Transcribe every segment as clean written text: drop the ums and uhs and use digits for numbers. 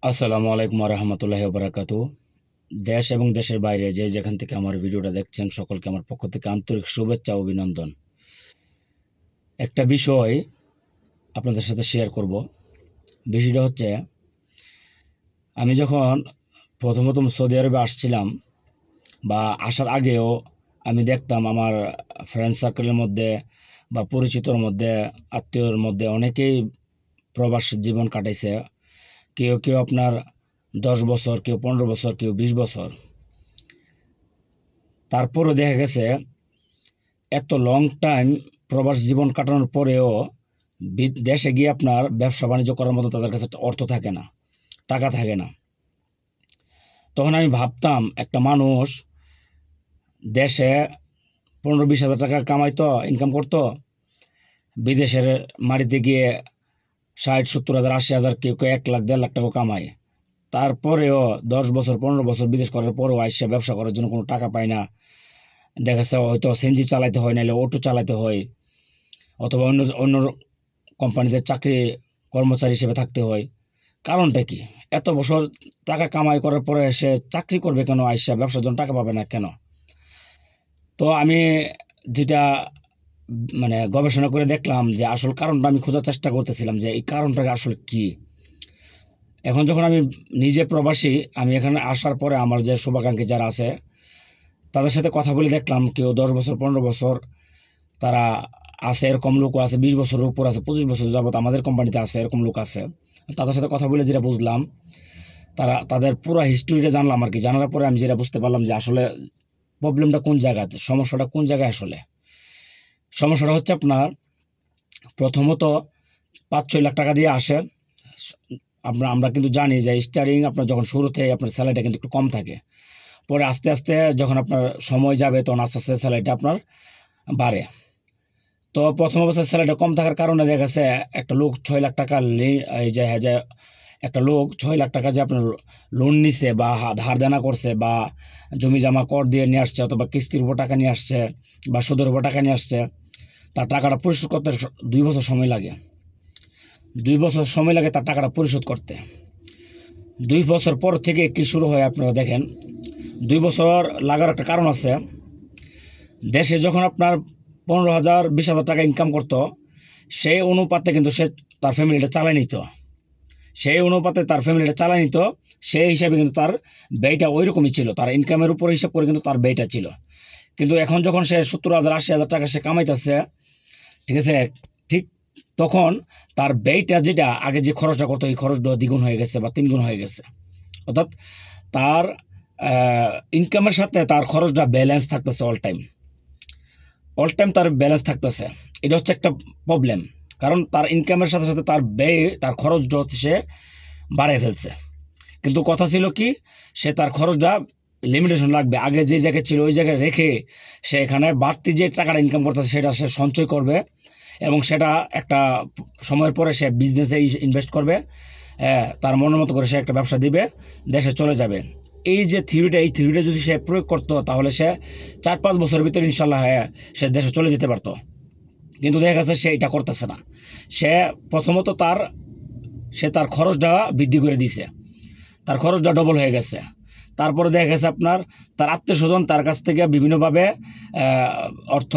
আসসালামু আলাইকুম রহমতুল্লাহ বারাকাতু। দেশ এবং দেশের বাইরে যে যেখান থেকে আমার ভিডিওটা দেখছেন সকলকে আমার পক্ষ থেকে আন্তরিক শুভেচ্ছা ও অভিনন্দন। একটা বিষয় আপনাদের সাথে শেয়ার করব। বিষয়টা হচ্ছে, আমি যখন প্রথম সৌদি আরবে আসছিলাম বা আসার আগেও আমি দেখতাম আমার ফ্রেন্ড সার্কেলের মধ্যে বা পরিচিতর মধ্যে, আত্মীয়র মধ্যে অনেকেই প্রবাস জীবন কাটাইছে। কেউ কেউ আপনার 10 বছর, কেউ 15 বছর, কেউ 20 বছর। তারপরও দেখা গেছে এত লং টাইম প্রবাস জীবন কাটানোর পরেও দেশে গিয়ে আপনার ব্যবসা বাণিজ্য করার মতো তাদের কাছে অর্থ থাকে না, টাকা থাকে না। তখন আমি ভাবতাম, একটা মানুষ দেশে 15-20 হাজার টাকা কামাইতো, ইনকাম করতো, বিদেশের মাটিতে গিয়ে 60-70 হাজার, 80 হাজার, কেউ কেউ 1 লাখ 1.5 লাখ টাকা কামায়। তারপরেও 10 বছর 15 বছর বিদেশ করার পরেও আইসা ব্যবসা করার জন্য কোনো টাকা পায় না। দেখা যাচ্ছে হয়তো সিএনজি চালাইতে হয়, নাহলে অটো চালাইতে হয়, অথবা অন্য অন্য কোম্পানিতে চাকরি কর্মচারী হিসেবে থাকতে হয়। কারণটা কি? এত বছর টাকা কামাই করার পরে সে চাকরি করবে কেন? আইসা ব্যবসার জন্য টাকা পাবে না কেন? তো আমি যেটা মানে গবেষণা করে দেখলাম যে আসল কারণটা আমি খোঁজার চেষ্টা করতেছিলাম যে এই কারণটা আসলে কি। এখন যখন আমি নিজে প্রবাসী, আমি এখানে আসার পরে আমার যে শুভাকাঙ্ক্ষী যারা আছে তাদের সাথে কথা বলে দেখলাম, কেউ 10 বছর 15 বছর তারা আছে, এরকম লোকও আছে, 20 বছরের উপর আছে, 25 বছর যাবত আমাদের কোম্পানিতে আছে, এরকম লোক আছে। তাদের সাথে কথা বলে যেটা বুঝলাম, তাদের পুরো হিস্টোরিটা জানলাম আর কি। জানার পরে আমি যেটা বুঝতে পারলাম যে আসলে প্রবলেমটা কোন জায়গাতে, সমস্যাটা কোন জায়গায়। আসলে সমস্যাটা হচ্ছে আপনার, প্রথমত 5-6 লাখ টাকা দিয়ে আসে। আমরা কিন্তু জানি যে স্টার্টিং আপনার যখন শুরুতে আপনার স্যালারিটা কিন্তু একটু কম থাকে। পরে আস্তে আস্তে যখন আপনার সময় যাবে তখন আস্তে আস্তে স্যালারিটা আপনার বাড়ে। তো প্রথম অবস্থায় স্যালারিটা কম থাকার কারণে দেখা গেছে একটা লোক 6 লাখ টাকা এই যে হ্যাঁ যে একটা লোক 6 লাখ টাকা যে আপনার লোন নিছে বা ধার দেনা করছে, বা জমি জমা কর দিয়ে নিয়ে আসছে, অথবা কিস্তির উপর টাকা নিয়ে আসছে, বা সুদের উপর টাকা নিয়ে আসছে, তার টাকাটা পরিশোধ করতে 2 বছর সময় লাগে। 2 বছর সময় লাগে তার টাকাটা পরিশোধ করতে। 2 বছর পর থেকে কি শুরু হয় আপনারা দেখেন। 2 বছর লাগার একটা কারণ আছে। দেশে যখন আপনার 15,000 20,000 টাকা ইনকাম করতো, সেই অনুপাতে কিন্তু সে তার ফ্যামিলিটা চালায় নিত। সেই হিসাবে কিন্তু তার ব্যয়টা ওই রকমই ছিল, তার ইনকামের উপর হিসাব করে কিন্তু তার ব্যয়টা ছিল। কিন্তু এখন যখন সে 70,000 80,000 টাকা সে কামাইতেছে, ঠিক আছে, ঠিক তখন তার ব্যয়টা, যেটা আগে যে খরচটা করতো, এই খরচটা দ্বিগুণ হয়ে গেছে বা তিনগুণ হয়ে গেছে। অর্থাৎ তার ইনকামের সাথে তার খরচটা ব্যালেন্স থাকতেছে অল টাইম তার ব্যালেন্স থাকতেছে। এটা হচ্ছে একটা প্রবলেম। কারণ তার ইনকামের সাথে সাথে তার ব্যয়, তার খরচটা হচ্ছে সে বাড়ায় ফেলছে। কিন্তু কথা ছিল কি, সে তার খরচটা লিমিটেশন রাখবে, আগে যে জায়গায় ছিল ওই জায়গায় রেখে সে এখানে বাড়তি যে টাকাটা ইনকাম করতেছে সেটা সে সঞ্চয় করবে, এবং সেটা একটা সময়ের পরে সে বিজনেসে ইনভেস্ট করবে। হ্যাঁ, তার মনের মতো করে সে একটা ব্যবসা দিবে, দেশে চলে যাবে। এই থিওরিটা যদি সে প্রয়োগ করতো, তাহলে সে 4-5 বছরের ভিতরে ইনশাল্লাহ, হ্যাঁ, সে দেশে চলে যেতে পারতো। কিন্তু দেখা গেছে সে এটা করতেছে না। সে প্রথমত সে তার খরচটা বৃদ্ধি করে দিছে, তার খরচটা ডবল হয়ে গেছে। তারপরে দেখা গেছে আপনার তার আত্মীয় স্বজন তার কাছ থেকে বিভিন্নভাবে অর্থ,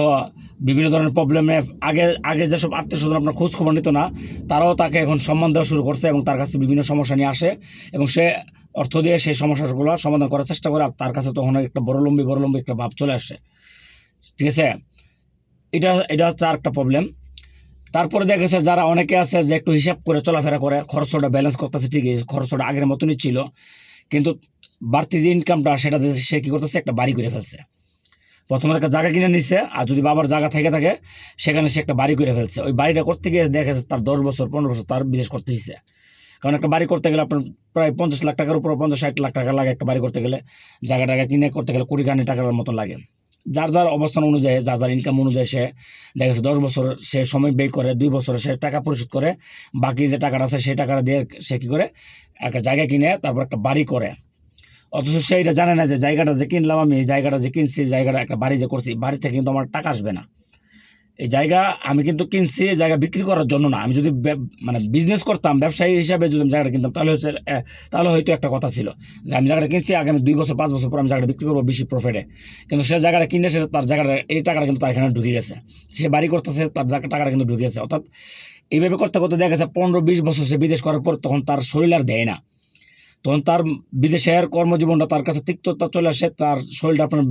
বিভিন্ন ধরনের প্রবলেমে, আগে আগে যেসব আত্মীয় স্বজন আপনার খোঁজ খবর নিত না, তারাও তাকে এখন সম্মান দেওয়া শুরু করছে এবং তার কাছে বিভিন্ন সমস্যা নিয়ে আসে, এবং সে অর্থ দিয়ে সেই সমস্যাগুলো সমাধান করার চেষ্টা করে। আর তার কাছে তখন একটা বড়লম্বী একটা ভাব চলে আসে। ঠিক আছে, এটা হচ্ছে আর একটা প্রবলেম। তারপরে দেখা গেছে যারা অনেকে আছে যে একটু হিসাব করে চলাফেরা করে, খরচটা ব্যালেন্স করতেছে, ঠিকই খরচটা আগের মতনই ছিল, কিন্তু বাড়তি যে ইনকামটা সেটা দিয়ে সে কী করতেছে, একটা বাড়ি করে ফেলছে। প্রথমে একটা জায়গা কিনে নিচ্ছে, আর যদি বাবার জায়গা থেকে থাকে সেখানে সে একটা বাড়ি করে ফেলছে। ওই বাড়িটা করতে গিয়ে দেখা যাচ্ছে তার 10 বছর 15 বছর তার বিদেশ করতে হয়েছে। কারণ একটা বাড়ি করতে গেলে আপনার প্রায় 50 লাখ টাকার উপর, 50-60 লাখ টাকা লাগে একটা বাড়ি করতে গেলে। জায়গা টাকা কিনে করতে গেলে কোটি খানি টাকার মতন লাগে। যার যার অবস্থান অনুযায়ী, যার যার ইনকাম অনুযায়ী সে দেখা যাচ্ছে 10 বছর সে সময় ব্যয় করে, 2 বছরে সে টাকা পরিশোধ করে, বাকি যে টাকাটা আছে সেই টাকাটা দিয়ে সে কী করে, একটা জায়গা কিনে তারপর একটা বাড়ি করে। অথচ সে এটা জানে না যে জায়গাটা যে কিনলাম, আমি জায়গাটা যে কিনছি, জায়গাটা একটা বাড়ি যে করছি, বাড়িতে কিন্তু আমার টাকা আসবে না। এই জায়গা আমি কিন্তু কিনছি এই জায়গা বিক্রি করার জন্য না। আমি যদি মানে বিজনেস করতাম, ব্যবসায়ী হিসাবে যদি আমি জায়গাটা কিনতাম, তাহলে হয়তো একটা কথা ছিল যে আমি জায়গাটা কিনছি, আগামী 2 বছর 5 বছর পর আমি জায়গাটা বিক্রি করবো বেশি প্রফিটে। কিন্তু সে জায়গাটা কিনে সে তার জায়গাটা এই টাকাটা কিন্তু তার এখানে ঢুকে গেছে, সে বাড়ি করতেছে, তার টাকাটা কিন্তু ঢুকে গেছে। অর্থাৎ এইভাবে করতে করতে দেখা গেছে 15-20 বছর সে বিদেশ করার পর তখন তার শরীর আর দেয় না, তখন তার বিদেশের কর্মজীবনটা তার কাছে তিক্ততা চলে আসে, তার শরীরটা আপনার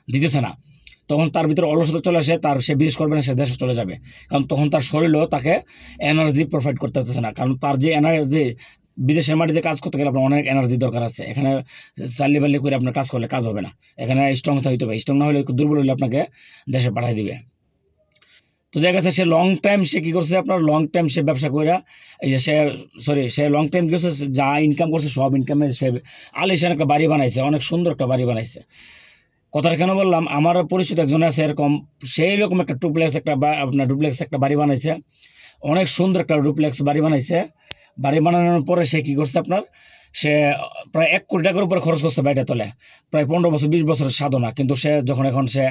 দিতেছে না, তখন তার ভিতরে অলসতা চলে আসে, সে বিদেশ করবে না, সে দেশে চলে যাবে। কারণ তখন তার শরীরও তাকে এনার্জি প্রোভাইড করতে হচ্ছে না, কারণ তার যে এনার্জি, বিদেশের মাটিতে কাজ করতে গেলে আপনার অনেক এনার্জি দরকার আছে। এখানে চাল্লি বাল্লি করে আপনার কাজ করলে কাজ হবে না, এখানে স্ট্রং হইতে হবে, স্ট্রং না হলে দুর্বল হলে আপনাকে দেশে পাঠিয়ে দিবে। তো দেখা গেছে সে লং টাইম সে কি করছে, আপনার লং টাইম সে ব্যবসা করে, এই যে সে লং টাইম কি করছে, যা ইনকাম করছে সব ইনকামে সে আলিশান একটা বাড়ি বানাইছে, অনেক সুন্দর একটা বাড়ি বানাইছে। কথাটা কেন বললাম, আমার পরিচিত একজন আছে এরকম, সেই রকম একটা আপনার ডুপ্লেক্স একটা বাড়ি বানাইছে, অনেক সুন্দর একটা ডুপ্লেক্স বাড়ি বানাইছে। বাড়ি বানানোর পরে সে কি করছে আপনার, সে প্রায় 1 কোটি টাকার উপরে খরচ করছে বাড়িটা তোলে, প্রায় 15 বছর 20 বছরের সাধনা। কিন্তু সে যখন এখন সে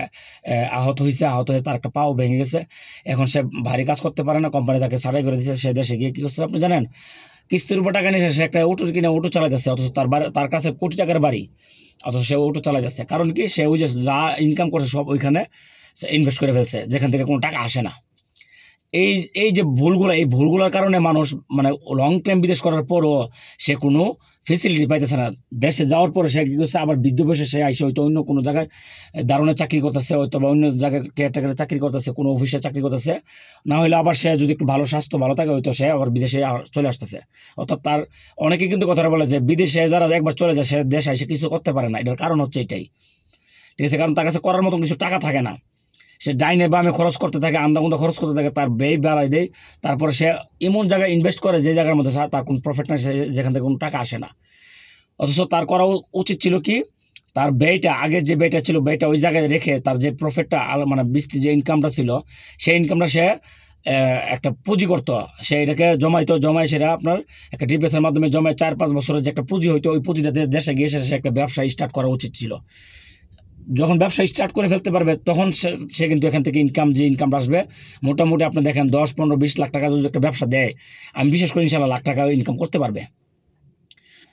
আহত হয়ে তার একটা পাও ভেঙে গেছে, এখন সে ভারী কাজ করতে পারে না, কোম্পানি তাকে ছাড়াই করে দিচ্ছে। সে দেশে গিয়ে কি করছে আপনি জানেন, কিস্তির উপর টাকা নিয়ে সে একটা অটো কিনে অটো চালাইতেছে, অথচ তার কাছে কোটি টাকার বাড়ি, অথচ সে অটো চালাই যাচ্ছে। কারণ কি, সে ওই যে যা ইনকাম করছে সব ওইখানে সে ইনভেস্ট করে ফেলছে, যেখান থেকে কোনো টাকা আসে না। এই এই যে ভুলগুলো, এই ভুলগুলোর কারণে মানুষ মানে লং টাইম বিদেশ করার পরও সে কোনো ফেসিলিটি পাইতেছে না। দেশে যাওয়ার পরে সে কী করছে, আবার বৃদ্ধ বয়সে সে আইসে হয়তো অন্য কোনো জায়গায় দারুণে চাকরি করতেছে, হয়তো বা অন্য জায়গায় কেয়ারটেকারে চাকরি করতেছে, কোনো অফিসে চাকরি করতেছে, না হলে আবার সে যদি একটু ভালো স্বাস্থ্য ভালো থাকে হয়তো সে আবার বিদেশে চলে আসতেছে। অর্থাৎ তার অনেকে কিন্তু কথাটা বলে যে বিদেশে যারা একবার চলে যায় সে দেশে এসে কিছু করতে পারে না, এটার কারণ হচ্ছে এটাই, ঠিক আছে? কারণ তার কাছে করার মতন কিছু টাকা থাকে না, সে ডাইনে বামে খরচ করতে থাকে, আন্দাগুন্দা খরচ করতে থাকে, তার ব্যয় বাড়াই দেয়। তারপরে সে এমন জায়গায় ইনভেস্ট করে যে জায়গার মধ্যে তার কোনো প্রফিট না, যেখান থেকে কোনো টাকা আসে না। অথচ তার করা উচিত ছিল কি, তার ব্যয়টা, আগের যে ব্যয়টা ছিল ব্যয়টা ওই জায়গায় রেখে তার যে প্রফিটটা মানে বিস্তি যে ইনকামটা ছিল সেই ইনকামটা সে একটা পুঁজি করতো, সে এটাকে জমাই সেটা আপনার একটা ডিপিএসের মাধ্যমে জমায় 4-5 বছরের যে একটা পুঁজি হইতো, ওই পুঁজিটা দেশে গিয়ে সে একটা ব্যবসা স্টার্ট করা উচিত ছিল। যখন ব্যবসা স্টার্ট করে ফেলতে পারবে তখন সে কিন্তু এখান থেকে ইনকাম আসবে মোটামুটি আপনি দেখেন 10-15-20 লাখ টাকা যদি একটা ব্যবসা দেয়, আমি বিশেষ করে ইনশাল্লাহ লাখ টাকা ইনকাম করতে পারবে,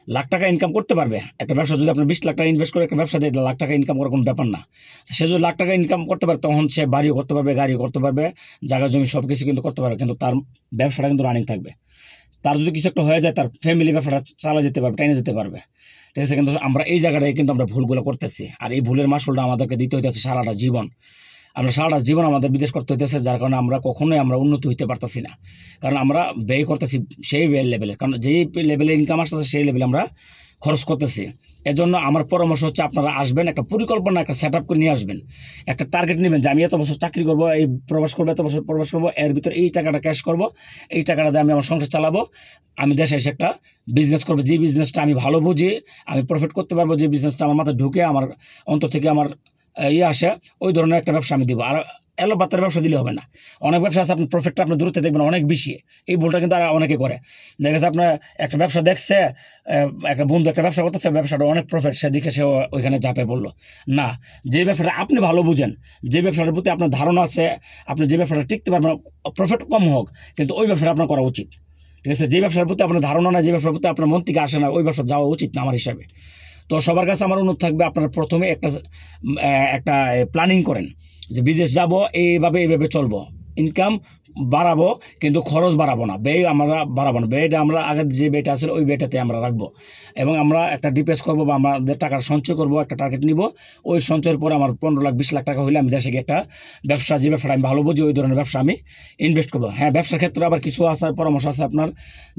লাখ টাকা ইনকাম করতে পারবে একটা ব্যবসা। যদি আপনি 20 লাখ টাকা ইনভেস্ট করে একটা ব্যবসা দেয়, লাখ টাকা ইনকাম করার কোনো ব্যাপার না। সে যদি লাখ টাকা ইনকাম করতে পারে তখন সে বাড়িও করতে পারবে, গাড়িও করতে পারবে, জায়গা জমি সব কিছু কিন্তু করতে পারবে, কিন্তু তার ব্যবসাটা কিন্তু রানিং থাকবে। তার যদি কিছু একটা হয়ে যায় তার ফ্যামিলি ব্যবসাটা চালা যেতে পারবে, টেনে যেতে পারবে, ঠিক আছে? কিন্তু আমরা এই জায়গাটায় কিন্তু আমরা ভুলগুলো করতেছি, আর এই ভুলের মাসুলটা আমাদেরকে দিতে হইতেছে সারাটা জীবন। আমরা সারাটা জীবন আমাদের বিদেশ করতে হইতেছে, যার কারণে আমরা কখনোই আমরা উন্নতি হইতে পারতেছি না, কারণ আমরা ব্যয় করতেছি সেই লেভেলে, কারণ যেই লেভেলে ইনকাম আসতেছে সেই লেভেলে আমরা খরচ করতেছি। এজন্য আমার পরামর্শ হচ্ছে আপনারা আসবেন, একটা পরিকল্পনা একটা সেট আপ করে নিয়ে আসবেন, একটা টার্গেট নেবেন যে আমি এত বছর চাকরি করবো, এই প্রবাস করবো, এত বছর প্রবাস করবো, এর ভিতরে এই টাকাটা ক্যাশ করবো, এই টাকাটা দিয়ে আমি আমার সংসার চালাবো, আমি দেশে এসে একটা বিজনেস করবো, যে বিজনেসটা আমি ভালো বুঝি, আমি প্রফিট করতে পারবো, যে বিজনেসটা আমার মাথায় ঢুকে আমার অন্তর থেকে আমার আসে, ওই ধরনের একটা ব্যবসা আমি দিব। আর এলো বাত্তার ব্যবসা দিলে হবে না, অনেক ব্যবসা আছে আপনার প্রফিটটা আপনার দূরত্বে দেখবেন অনেক বেশি, এই ভুলটা কিন্তু আর অনেকে করে। দেখা যাচ্ছে আপনার একটা ব্যবসা দেখছে, একটা বন্ধু একটা ব্যবসা করতেছে, ব্যবসাটা অনেক প্রফিট, সে দেখে সে ওইখানে ঝাঁপে পড়লো না। যে ব্যবসাটা আপনি ভালো বুঝেন, যে ব্যবসাটার প্রতি আপনার ধারণা আছে, আপনি যে ব্যবসাটা টিকতে পারবেন, প্রফিট কম হোক কিন্তু ওই ব্যবসাটা আপনার করা উচিত, ঠিক আছে? যে ব্যবসার প্রতি আপনার ধারণা না, যে ব্যবসার প্রতি আপনার মন থেকে আসে না, ওই ব্যবসা যাওয়া উচিত না আমার হিসাবে। তো সবার কাছে আমার অনুরোধ থাকবে, আপনারা প্রথমে একটা প্ল্যানিং করেন যে বিদেশ যাব, এইভাবে চলবো, ইনকাম বাড়াবো কিন্তু খরচ বাড়াবো না, ব্যয় আমরা বাড়াবো না, ব্যয়টা আমরা আগের যে ব্যয়টা আছে ওই ব্যয়টাতে আমরা রাখবো, এবং আমরা একটা ডিপেস করবো বা আমাদের টাকার সঞ্চয় করবো, একটা টার্গেট নিব, ওই সঞ্চয়ের পরে আমার 15 লাখ 20 লাখ টাকা হলে আমি দেশে গিয়ে একটা ব্যবসা, যে ব্যবসাটা আমি ভালো বুঝি ওই ধরনের ব্যবসা আমি ইনভেস্ট করবো। হ্যাঁ, ব্যবসার ক্ষেত্রে আবার কিছু আছে পরামর্শ আছে আপনার,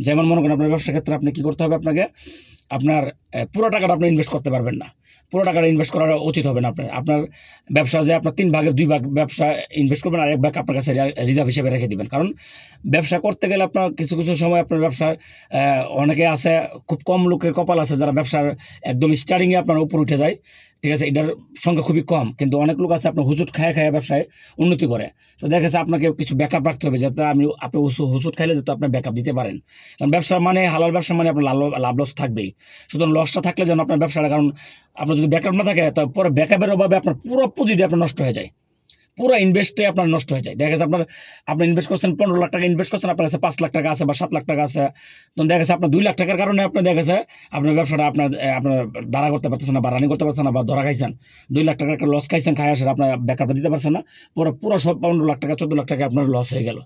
যেমন মনে করেন আপনার ব্যবসার ক্ষেত্রে আপনি কী করতে হবে, আপনাকে আপনার পুরো টাকাটা আপনি ইনভেস্ট করতে পারবেন না, পুরো টাকাটা ইনভেস্ট করা উচিত হবে না। আপনার ব্যবসা যে আপনার 3 ভাগের 2 ভাগ ব্যবসা ইনভেস্ট করবেন, আর 1 ভাগ আপনার কাছে রিজার্ভ হিসেবে রেখে দিবেন। কারণ ব্যবসা করতে গেলে আপনার কিছু কিছু সময় আপনার ব্যবসায় অনেকে আছে, খুব কম লোকের কপাল আছে যারা ব্যবসার একদম স্টার্টিংয়ে আপনার উপর উঠে যায়, ঠিক আছে? এটার সংখ্যা খুবই কম, কিন্তু অনেক লোক আছে আপনার হুচুট খায় ব্যবসায় উন্নতি করে। তো দেখা যাচ্ছে আপনাকে কিছু ব্যাকআপ রাখতে হবে, যাতে আপনি হুচুট খাইলে যাতে আপনার ব্যাকআপ দিতে পারেন। কারণ ব্যবসা মানে হালাল ব্যবসা মানে আপনার লাভ লস থাকবেই, সুতরাং লসটা থাকলে যেন আপনার ব্যবসাটা, কারণ আপনার যদি ব্যাকআপ না থাকে তারপরে ব্যাকআপের অভাবে আপনার পুরো পুঁজিটা আপনার নষ্ট হয়ে যায়, পুরো ইনভেস্টে আপনার নষ্ট হয়ে যায়। দেখা গেছে আপনি ইনভেস্ট করছেন 15 লাখ টাকা ইনভেস্ট করছেন, আপনার কাছে 5 লাখ টাকা আছে বা 7 লাখ টাকা আছে, তখন দেখা গেছে আপনার 2 লাখ টাকার কারণে আপনার দেখা গেছে আপনার ব্যবসাটা আপনার দাঁড়া করতে পারতেছেন না বা রানিং করতে পারছেন না, বা ধরা খাইছেন 2 লাখ টাকার একটা লস খাইছেন, খাই আসে আপনার ব্যাকআপটা দিতে পারছেন না, পুরো সব 15 লাখ টাকা 14 লাখ টাকা আপনার লস হয়ে গেল।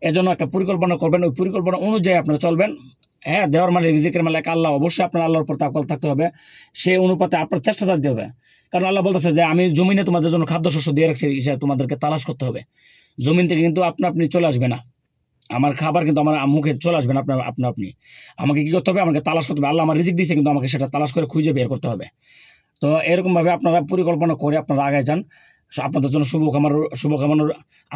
এজন্য একটা পরিকল্পনা করবেন, ওই পরিকল্পনা অনুযায়ী আপনারা চলবেন। হ্যাঁ, দেওয়ার মানে রিজিকের মালিক আল্লাহ, অবশ্যই আপনার আল্লাহর উপর তাওয়াক্কুল থাকতে হবে, সেই অনুপাতে আপনার চেষ্টা চালাতে হবে। কারণ আল্লাহ বলতেছে যে আমি জমিনে তোমাদের জন্য খাদ্যশস্য দিয়ে রাখছি, সেটা তোমাদেরকে তালাশ করতে হবে। জমিন থেকে কিন্তু আপনি চলে আসবে না, আমার খাবার কিন্তু আমার মুখে চলে আসবে না আপনি আমাকে কি করতে হবে, আমাকে তালাশ করতে হবে। আল্লাহ আমার রিজিক দিয়েছে, কিন্তু আমাকে সেটা তালাশ করে খুঁজে বের করতে হবে। তো এরকমভাবে আপনারা পরিকল্পনা করে আপনারা আগায় যান। আপনাদের জন্য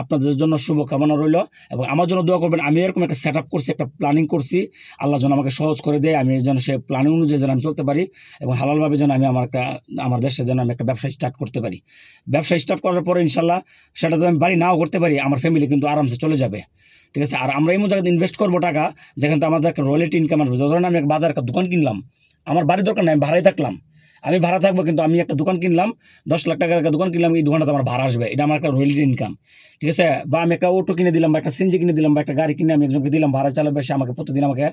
আপনাদের জন্য শুভকামনা রইল, এবং আমার জন্য দোয়া করবেন। আমি এরকম একটা সেট আপ করছি, একটা প্ল্যানিং করছি, আল্লাহ যেন আমাকে সহজ করে দেয়, আমি যেন সে প্ল্যানিং অনুযায়ী যেন আমি চলতে পারি, এবং হালালভাবে যেন আমি আমার দেশে যেন আমি একটা ব্যবসা স্টার্ট করতে পারি। ব্যবসা স্টার্ট করার পরে ইনশাল্লাহ সেটা যদি আমি বাড়ি নাও করতে পারি, আমার ফ্যামিলি কিন্তু আরামসে চলে যাবে। ঠিক আছে, আর আমরা এমন জায়গায় ইনভেস্ট করবো টাকা, যেখানে তো আমাদের একটা রয়্যালটি ইনকাম আসবে। ধরেন আমি এক বাজার একটা দোকান কিনলাম, আমার বাড়ির দরকার নেই, আমি ভাড়ায় থাকলাম, আমি ভাড়া থাকবো, কিন্তু আমি একটা দোকান কিনলাম, 10 লাখ টাকার একটা দোকান কিনলাম, এই দোকানটা আমার ভাড়া আসবে, এটা আমার একটা রয়্যালটি ইনকাম। ঠিক আছে, বা আমি একটা অটো কিনে দিলাম, বা একটা সিএনজি কিনে দিলাম, বা একটা গাড়ি কিনে আমি একজনকে দিলাম ভাড়া চালাবে, সে আমাকে প্রতিদিন আমাকে